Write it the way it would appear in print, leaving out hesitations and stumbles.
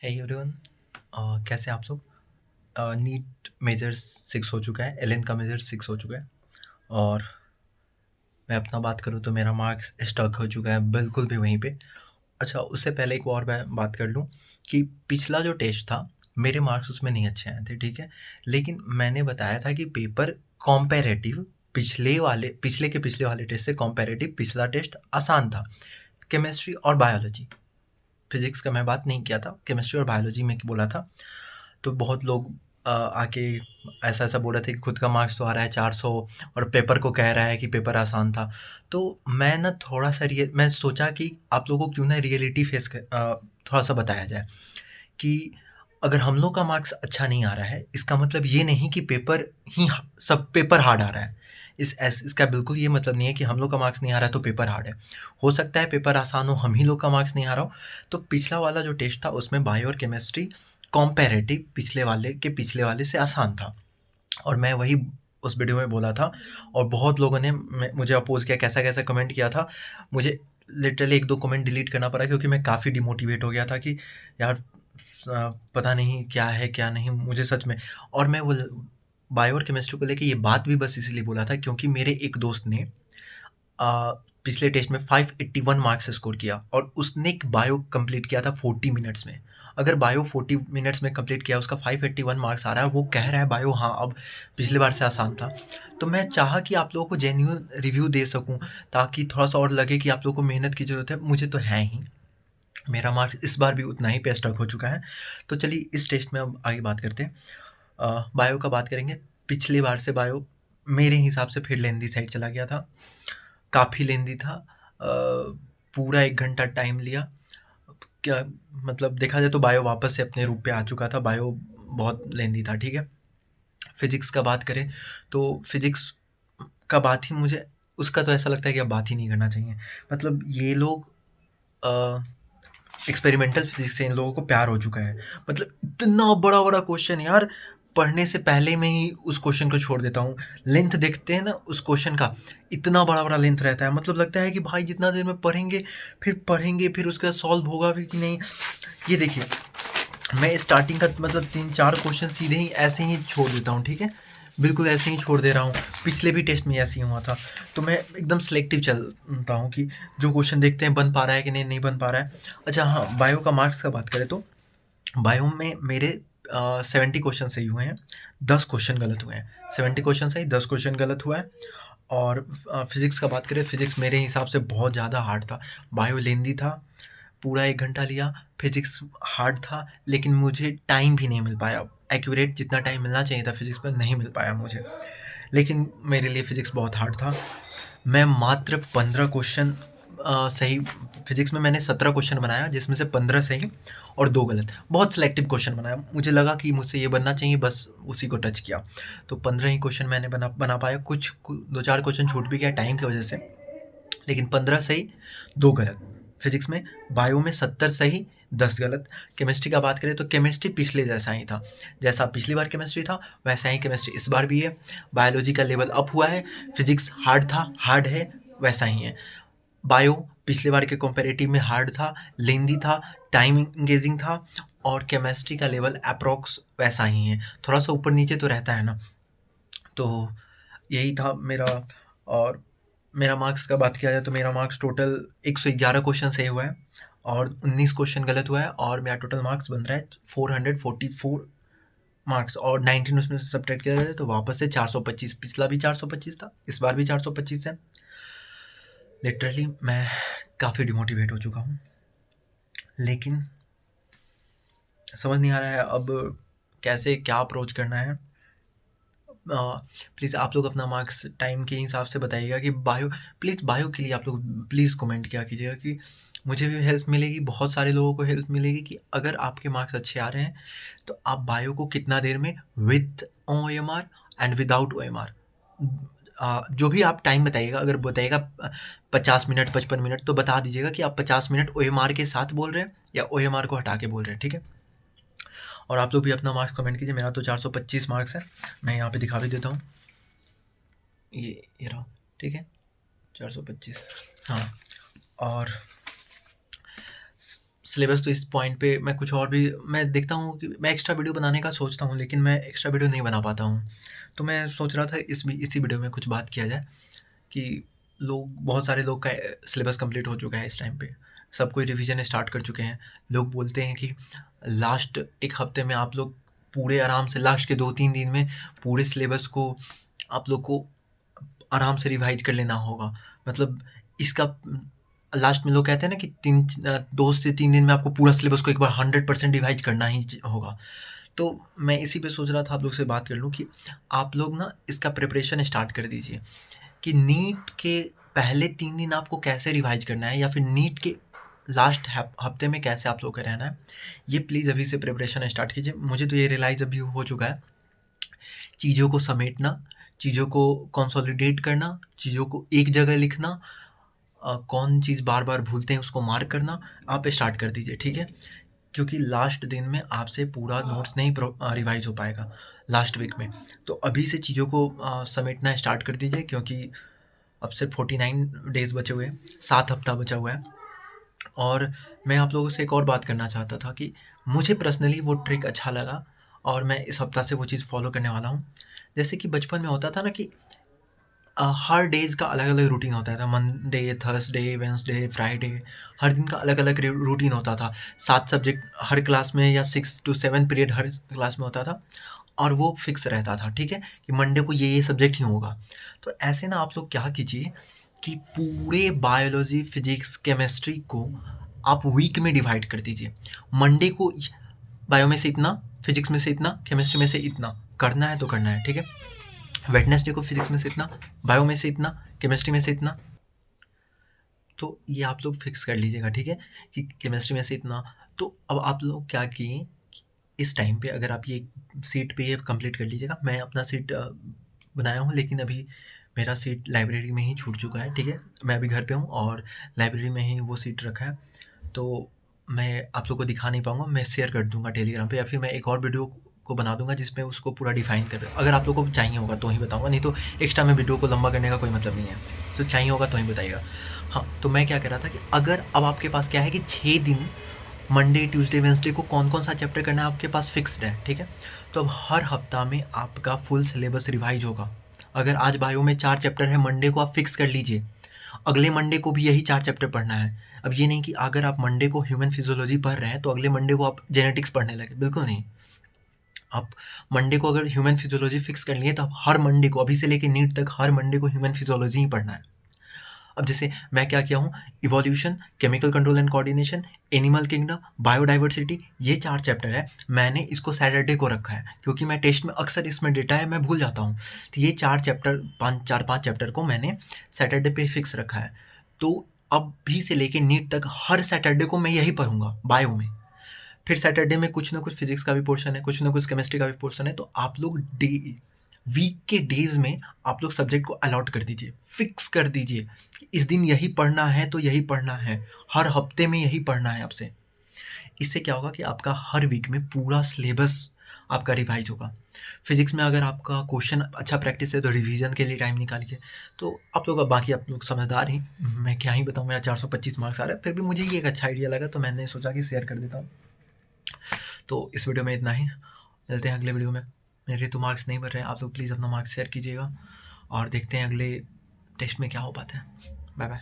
Hey everyone, कैसे हैं आप लोग। नीट मेजर 6 हो चुका है, एलेन का मेजर 6 हो चुका है। और मैं अपना बात करूँ तो मेरा मार्क्स स्टक हो चुका है बिल्कुल भी वहीं पे। अच्छा, उससे पहले एक और मैं बात कर लूँ कि पिछला जो टेस्ट था मेरे मार्क्स उसमें नहीं अच्छे आए थे, ठीक है। लेकिन मैंने बताया था कि पेपर कॉम्पेरेटिव पिछले के पिछले वाले टेस्ट से कॉम्पेरेटिव पिछला टेस्ट आसान था। केमिस्ट्री और बायोलॉजी, फिजिक्स का मैं बात नहीं किया था, केमिस्ट्री और बायोलॉजी में बोला था। तो बहुत लोग आके ऐसा ऐसा बोल रहे थे कि खुद का मार्क्स तो आ रहा है 400 और पेपर को कह रहा है कि पेपर आसान था। तो मैं ना थोड़ा सा मैं सोचा कि आप लोगों को क्यों ना रियलिटी थोड़ा सा बताया जाए कि अगर हम लोग का मार्क्स अच्छा नहीं आ रहा है इसका मतलब ये नहीं कि सब पेपर हार्ड आ रहा है। इसका बिल्कुल ये मतलब नहीं है कि हम लोग का मार्क्स नहीं आ रहा है तो पेपर हार्ड है। हो सकता है पेपर आसान हो, हम ही लोग का मार्क्स नहीं आ रहा हो। तो पिछला वाला जो टेस्ट था उसमें बायो और केमिस्ट्री कॉम्पेरेटिव पिछले वाले से आसान था। और मैं वही उस वीडियो में बोला था। और बहुत लोगों ने मुझे अपोज किया, कैसा कैसा कमेंट किया था। मुझे लिटरली एक दो कमेंट डिलीट करना पड़ा क्योंकि मैं काफ़ी डिमोटिवेट हो गया था कि यार पता नहीं क्या है क्या नहीं मुझे सच में। और मैं वो बायो और केमिस्ट्री को लेके ये बात भी बस इसीलिए बोला था क्योंकि मेरे एक दोस्त ने पिछले टेस्ट में 581 मार्क्स स्कोर किया और उसने बायो कंप्लीट किया था 40 मिनट्स में। अगर बायो 40 मिनट्स में कंप्लीट किया, उसका 581 मार्क्स आ रहा है, वो कह रहा है बायो हाँ अब पिछले बार से आसान था। तो मैं चाहा कि आप लोगों को जेन्युइन रिव्यू दे सकूं ताकि थोड़ा सा और लगे कि आप लोगों को मेहनत की ज़रूरत है। मुझे तो है ही, मेरा मार्क्स इस बार भी उतना ही पे स्टक हो चुका है। तो चलिए इस टेस्ट में अब आगे बात करते हैं। बायो का बात करेंगे। पिछली बार से बायो मेरे हिसाब से फिर लेंदी साइड चला गया था, काफ़ी लेंदी था। पूरा 1 घंटा टाइम लिया। क्या मतलब देखा जाए तो बायो वापस से अपने रूप पे आ चुका था, बायो बहुत लेंदी था, ठीक है। फिजिक्स का बात करें तो फिजिक्स का बात ही मुझे उसका तो ऐसा लगता है कि अब बात ही नहीं करना चाहिए। मतलब ये लोग एक्सपेरिमेंटल फिजिक्स से इन लोगों को प्यार हो चुका है। मतलब इतना बड़ा बड़ा क्वेश्चन यार, पढ़ने से पहले में ही उस क्वेश्चन को छोड़ देता हूँ। लेंथ देखते हैं ना उस क्वेश्चन का, इतना बड़ा बड़ा लेंथ रहता है। मतलब लगता है कि भाई जितना देर में पढ़ेंगे फिर उसके बाद सॉल्व होगा भी कि नहीं। ये देखिए, मैं स्टार्टिंग का मतलब 3-4 क्वेश्चन सीधे ही ऐसे ही छोड़ देता हूँ, ठीक है। बिल्कुल ऐसे ही छोड़ दे रहा हूँ। पिछले भी टेस्ट में ऐसे ही हुआ था। तो मैं एकदम सेलेक्टिव चलता हूँ कि जो क्वेश्चन देखते हैं बन पा रहा है कि नहीं नहीं बन पा रहा है। अच्छा हाँ, बायो का मार्क्स का बात करें तो बायो में मेरे 70 क्वेश्चन सही हुए हैं, 10 क्वेश्चन गलत हुए हैं। 70 क्वेश्चन सही, 10 क्वेश्चन गलत हुआ है। और फिजिक्स का बात करें, फिजिक्स मेरे हिसाब से बहुत ज़्यादा हार्ड था। बायो लेंदी था, पूरा 1 घंटा लिया। फिजिक्स हार्ड था लेकिन मुझे टाइम भी नहीं मिल पाया, एक्यूरेट जितना टाइम मिलना चाहिए था फिजिक्स में नहीं मिल पाया मुझे। लेकिन मेरे लिए फिजिक्स बहुत हार्ड था। मैं मात्र 15 क्वेश्चन सही, फिजिक्स में मैंने 17 क्वेश्चन बनाया जिसमें से 15 सही और 2 गलत। बहुत सिलेक्टिव क्वेश्चन बनाया, मुझे लगा कि मुझसे ये बनना चाहिए, बस उसी को टच किया। तो 15 ही क्वेश्चन मैंने बना पाया। कुछ 2-4 क्वेश्चन छूट भी गया टाइम की वजह से, लेकिन 15 सही 2 गलत फिजिक्स में। बायो में 70 सही 10 गलत। केमिस्ट्री का बात करें तो केमिस्ट्री पिछले जैसा ही था, जैसा पिछली बार केमिस्ट्री था वैसा ही केमिस्ट्री इस बार भी है। बायोलॉजी का लेवल अप हुआ है, फिजिक्स हार्ड था, हार्ड है, वैसा ही है। बायो पिछले बार के कंपैरेटिव में हार्ड था, लेंदी था, टाइम इंगेजिंग था। और केमिस्ट्री का लेवल अप्रॉक्स वैसा ही है, थोड़ा सा ऊपर नीचे तो रहता है ना। तो यही था मेरा। और मेरा मार्क्स का बात किया जाए तो मेरा मार्क्स टोटल 111 क्वेश्चन सही हुआ है और 19 क्वेश्चन गलत हुआ है और मेरा टोटल मार्क्स बन रहा है 444 मार्क्स। और 19 उसमें से सब्ट्रैक्ट किया जाए तो वापस से 425। पिछला भी 425 था, इस बार भी 425 है। लिटरली मैं काफ़ी डिमोटिवेट हो चुका हूँ, लेकिन समझ नहीं आ रहा है अब कैसे क्या अप्रोच करना है। प्लीज़ आप लोग अपना मार्क्स टाइम के हिसाब से बताइएगा कि बायो के लिए आप लोग प्लीज़ कमेंट किया कीजिएगा कि मुझे भी हेल्प मिलेगी, बहुत सारे लोगों को हेल्प मिलेगी कि अगर आपके मार्क्स अच्छे आ रहे हैं तो आप बायो को कितना देर में with OMR and without OMR, जो भी आप टाइम बताइएगा, अगर बताइएगा 50 मिनट 55 मिनट तो बता दीजिएगा कि आप 50 मिनट OMR के साथ बोल रहे हैं या OMR को हटा के बोल रहे हैं, ठीक है। और आप लोग भी अपना मार्क्स कमेंट कीजिए। मेरा तो 425 मार्क्स है, मैं यहाँ पे दिखा भी देता हूँ, ये रहा, ठीक है 425। हाँ, और सिलेबस तो इस पॉइंट पे मैं कुछ और भी मैं देखता हूँ कि मैं एक्स्ट्रा वीडियो बनाने का सोचता हूँ, लेकिन मैं एक्स्ट्रा वीडियो नहीं बना पाता हूँ। तो मैं सोच रहा था इसी वीडियो में कुछ बात किया जाए कि बहुत सारे लोग का सिलेबस कंप्लीट हो चुका है इस टाइम पे। सब कोई रिवीजन स्टार्ट कर चुके हैं। लोग बोलते हैं कि लास्ट 1 हफ्ते में आप लोग पूरे आराम से लास्ट के 2-3 दिन में पूरे सिलेबस को आप लोग को आराम से रिवाइज कर लेना होगा। मतलब इसका लास्ट में लोग कहते हैं ना कि 2 से 3 दिन में आपको पूरा सिलेबस को एक बार 100% रिवाइज करना ही होगा। तो मैं इसी पे सोच रहा था आप लोग से बात कर लूँ कि आप लोग ना इसका प्रिपरेशन स्टार्ट कर दीजिए कि नीट के पहले 3 दिन आपको कैसे रिवाइज करना है, या फिर नीट के लास्ट हफ्ते में कैसे आप लोग का रहना है। ये प्लीज़ अभी से प्रिपरेशन स्टार्ट कीजिए। मुझे तो ये रियलाइज़ अभी हो चुका है, चीज़ों को समेटना, चीज़ों को कंसोलिडेट करना, चीज़ों को एक जगह लिखना, कौन चीज़ बार बार भूलते हैं उसको मार्क करना, आप स्टार्ट कर दीजिए, ठीक है। क्योंकि लास्ट दिन में आपसे पूरा नोट्स नहीं रिवाइज हो पाएगा लास्ट वीक में। तो अभी से चीज़ों को समेटना स्टार्ट कर दीजिए, क्योंकि अब सिर्फ 49 डेज़ बचे हुए हैं, 7 हफ्ता बचा हुआ है। और मैं आप लोगों से एक और बात करना चाहता था कि मुझे पर्सनली वो ट्रिक अच्छा लगा और मैं इस हफ्ता से वो चीज़ फॉलो करने वाला हूँ। जैसे कि बचपन में होता था ना कि हर डेज़ का अलग-अलग रूटीन होता था। मंडे, थर्सडे, वेडनेसडे, फ्राइडे, हर दिन का अलग-अलग रूटीन होता था। 7 सब्जेक्ट हर क्लास में, या 6 to 7 पीरियड हर क्लास में होता था और वो फिक्स रहता था, ठीक है? कि मंडे को ये सब्जेक्ट ही होगा। तो ऐसे ना आप लोग क्या कीजिए कि पूरे बायोलॉजी, फिज़िक्स, केमिस्ट्री को आप वीक में डिवाइड कर दीजिए। मंडे को बायो में से इतना, फिज़िक्स में से इतना, केमिस्ट्री में से इतना करना है तो करना है, ठीक है? वेडनेसडे को फिजिक्स में से इतना, बायो में से इतना, केमिस्ट्री में से इतना। तो ये आप लोग फिक्स कर लीजिएगा, ठीक है, कि केमिस्ट्री में से इतना। तो अब आप लोग क्या किए, इस टाइम पे अगर आप ये सीट पे ये कंप्लीट कर लीजिएगा। मैं अपना सीट बनाया हूँ, लेकिन अभी मेरा सीट लाइब्रेरी में ही छूट चुका है, ठीक है। मैं अभी घर पे हूँ और लाइब्रेरी में ही वो सीट रखा है। तो मैं आप लोग को दिखा नहीं पाऊँगा, मैं शेयर कर दूँगा टेलीग्राम पे, या फिर मैं एक और वीडियो को बना दूँगा जिसमें उसको पूरा डिफाइन कर, अगर आप लोग को चाहिए होगा तो ही बताऊँगा, नहीं तो एक्स्ट्रा में वीडियो को लंबा करने का कोई मतलब नहीं है। तो चाहिए होगा तो ही बताइएगा। हाँ, तो मैं क्या कह रहा था कि अगर अब आपके पास क्या है कि 6 दिन मंडे, ट्यूसडे, वेडनेसडे को कौन-कौन सा चैप्टर करना है आपके पास फिक्स्ड है, ठीक है? तो अब हर हफ्ता में आपका फुल सिलेबस रिवाइज़ होगा। अगर आज बायो में 4 चैप्टर है, मंडे को आप फिक्स कर लीजिए। अगले मंडे को भी यही 4 चैप्टर पढ़ना है। अब ये नहीं कि अगर आप मंडे को ह्यूमन फिजियोलॉजी पढ़ रहे हैं तो अगले मंडे को आप जेनेटिक्स पढ़ने लगे, बिल्कुल नहीं। आप मंडे को अगर ह्यूमन फिजियोलॉजी फिक्स कर लिए तो आप हर मंडे को, अभी से लेके नीट तक, हर मंडे को ह्यूमन फिजियोलॉजी ही पढ़ना है। अब जैसे मैं क्या किया हूँ, evolution, chemical control and coordination, animal kingdom, biodiversity, ये 4 चैप्टर है। मैंने इसको सैटरडे को रखा है क्योंकि मैं टेस्ट में अक्सर इसमें डेटा है मैं भूल जाता हूँ। तो ये 4 चैप्टर, 5 चैप्टर को मैंने सैटरडे पे फिक्स रखा है। तो अभी से लेके नीट तक हर सैटरडे को मैं यही पढ़ूंगा बायो में। फिर सैटरडे में कुछ ना कुछ फिजिक्स का भी पोर्शन है, कुछ ना कुछ केमिस्ट्री का भी पोर्शन है। तो आप लोग वीक के डेज में आप लोग सब्जेक्ट को अलॉट कर दीजिए, फिक्स कर दीजिए कि इस दिन यही पढ़ना है तो यही पढ़ना है, हर हफ्ते में यही पढ़ना है आपसे। इससे क्या होगा कि आपका हर वीक में पूरा सिलेबस आपका रिवाइज होगा। फिजिक्स में अगर आपका क्वेश्चन अच्छा प्रैक्टिस है तो रिवीजन के लिए टाइम निकालिए। तो आप लोग, अब बाकी आप लोग समझदार ही, मैं क्या ही बताऊँ, मेरा 425 मार्क्स आ रहा है, फिर भी मुझे ये एक अच्छा आइडिया लगा तो मैंने सोचा कि शेयर कर देता हूँ। तो इस वीडियो में इतना ही, मिलते हैं अगले वीडियो में। मेरे तो मार्क्स नहीं बढ़ रहे हैं, आप लोग प्लीज़ अपना मार्क्स शेयर कीजिएगा और देखते हैं अगले टेस्ट में क्या हो पाता है। Bye bye.